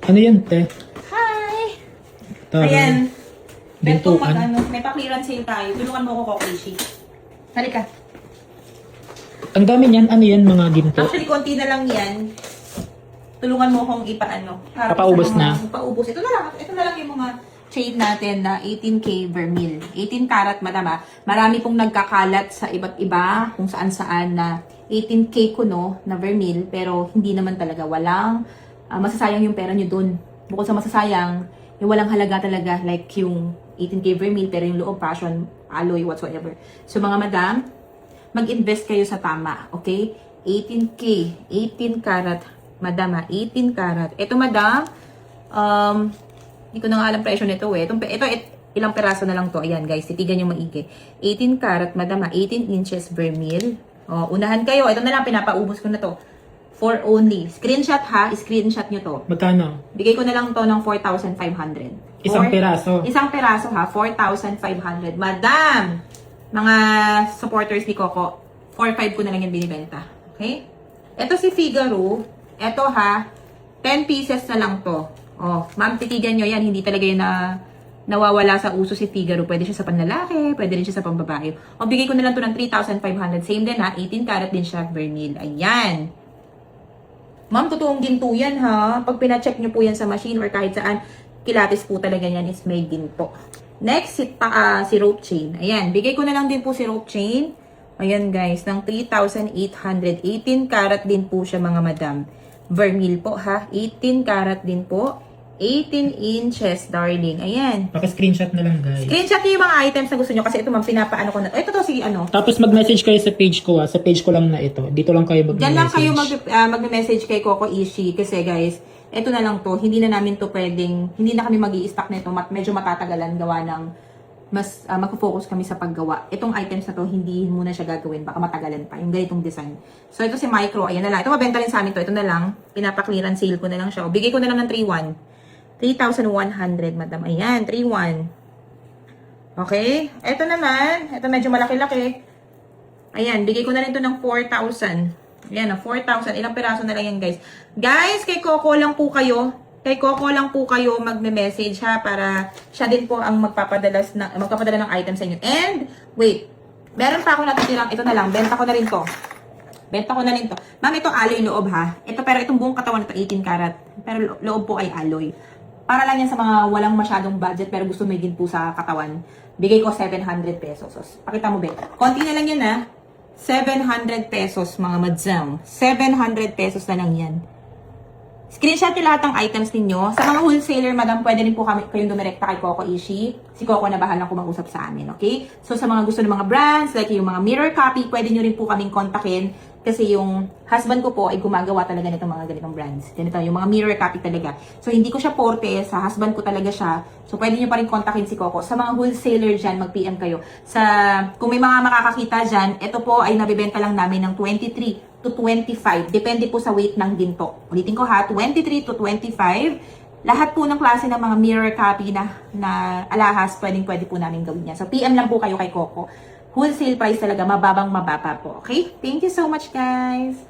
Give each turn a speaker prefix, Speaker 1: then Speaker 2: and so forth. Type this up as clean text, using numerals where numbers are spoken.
Speaker 1: Ano yan, te?
Speaker 2: Hi!
Speaker 1: Tara.
Speaker 2: Ayan. Bento
Speaker 1: Bintuan.
Speaker 2: may pa-clearance sale tayo. Tulungan mo ako, Kokishi. Halika.
Speaker 1: Ang dami niyan. Ano yan, mga ginto?
Speaker 2: Actually, konti na lang yan. Tulungan mo akong ipaano.
Speaker 1: Papaubos na?
Speaker 2: Paubos. Ito na lang yung mga chain natin na 18K vermil. 18 karat, madama. Marami pong nagkakalat sa iba't iba, kung saan-saan na 18K kuno na vermil, pero hindi naman talaga. Walang masasayang yung pera nyo dun. Bukod sa masasayang, yung walang halaga talaga, like yung 18K vermil, pero yung loob, passion, alloy, whatsoever. So mga madam, mag-invest kayo sa tama, okay? 18K, 18 karat, madam 18 karat. Ito madam, hindi ko na nga alam presyo nito eh. Ito, ilang peraso na lang to. Ayan guys, titigan nyo maigi. 18 karat, madam 18 inches vermil. O, unahan kayo. Ito na lang, pinapaubos ko na to. For only. Screenshot ha, screenshot nyo to.
Speaker 1: Magkano?
Speaker 2: Bigay ko na lang to ng 4,500.
Speaker 1: Isang peraso.
Speaker 2: Isang peraso ha, 4,500. Madam, mga supporters ni Coco, 4,500 ko na lang yung binibenta. Okay? Ito si Figaro. Ito ha, 10 pieces na lang to. Oh, ma'am, titigan nyo yan. Hindi talaga yun na nawawala sa uso si Figaro. Pwede siya sa panlalaki, pwede rin siya sa pambabae. O, bigay ko na lang to ng 3,500. Same din ha, 18 karat din siya, vermil. Ayan. Ma'am, totoong ginto yan ha. Pag pina-check nyo po yan sa machine or kahit saan, kilatis po talaga yan is made ginto. Next, si rope chain. Ayan, bigay ko na lang din po si rope chain. Ayan guys, ng 3,800. 18 karat din po siya mga madam. Vermil po ha. 18 karat din po. 18 inches, darling. Ayan.
Speaker 1: Paki-screenshot na lang, guys.
Speaker 2: Screenshot niyo yung mga items na gusto nyo kasi ito ma'am, pinapaano ko na. Ito to si ano.
Speaker 1: Tapos mag-message kayo sa page ko, Sa page ko lang na ito. Dito lang kayo mag-message.
Speaker 2: Diyan lang kayo mag-message kay Coco Ishi kasi guys, ito na lang to. Hindi na namin to pwedeng, hindi na kami mag-i-stock nito. Medyo matatagalan gawa ng mas mag-focus kami sa paggawa. Itong items na to, hindi muna siya gagawin. Baka matagalan pa. Yung ganitong design. So, ito si Micro. Ayan na lang. Ito mabenta rin sa amin to. Ito na lang. Pinapa-clearance sale ko na lang siya. O, bigay ko na lang ng 3,100, madam. Ayan, 3,100. Okay? Ito naman. Ito medyo malaki-laki. Ayan, bigay ko na rin ito ng 4,000. Ayan, 4,000. Ilang piraso na lang yan, guys. Guys, kay Coco lang po kayo. Kay Coco lang po kayo magme-message ha para siya din po ang magpapadala ng item sa inyo. And, wait. Meron pa ako natitirang. Ito na lang. Benta ko na rin to. Benta ko na rin to. Ma'am, ito alloy loob ha. Ito, pero itong buong katawan na ito, 18 karat. Pero loob po ay alloy. Para lang yan sa mga walang masyadong budget pero gusto may din po sa katawan. Bigay ko 700 pesos. So, pakita mo, Ben. Konti na lang yan, ha. 700 pesos, mga madzam. 700 pesos na lang yan. Screenshot nyo lahat ng items ninyo. Sa mga wholesaler, madam, pwede rin po kayong dumirekta kay Coco Ishi. Si Coco na bahalang kumag-usap sa amin, okay? So, sa mga gusto ng mga brands, like yung mga mirror copy, pwede nyo rin po kaming kontakin. Kasi yung husband ko po ay gumagawa talaga nitong mga ganitong brands. Ganito, yung mga mirror copy talaga. So, hindi ko siya porte. Sa husband ko talaga siya. So, pwede nyo pa rin kontakin si Coco. Sa mga wholesaler dyan, mag-PM kayo. Kung may mga makakakita dyan, ito po ay nabibenta lang namin ng 23 to 25. Depende po sa weight ng ginto. Ulitin ko ha, 23 to 25. Lahat po ng klase ng mga mirror copy na alahas, pwede po namin gawin yan. So, PM lang po kayo kay Coco. Wholesale price talaga, mababang mababa po. Okay? Thank you so much, guys!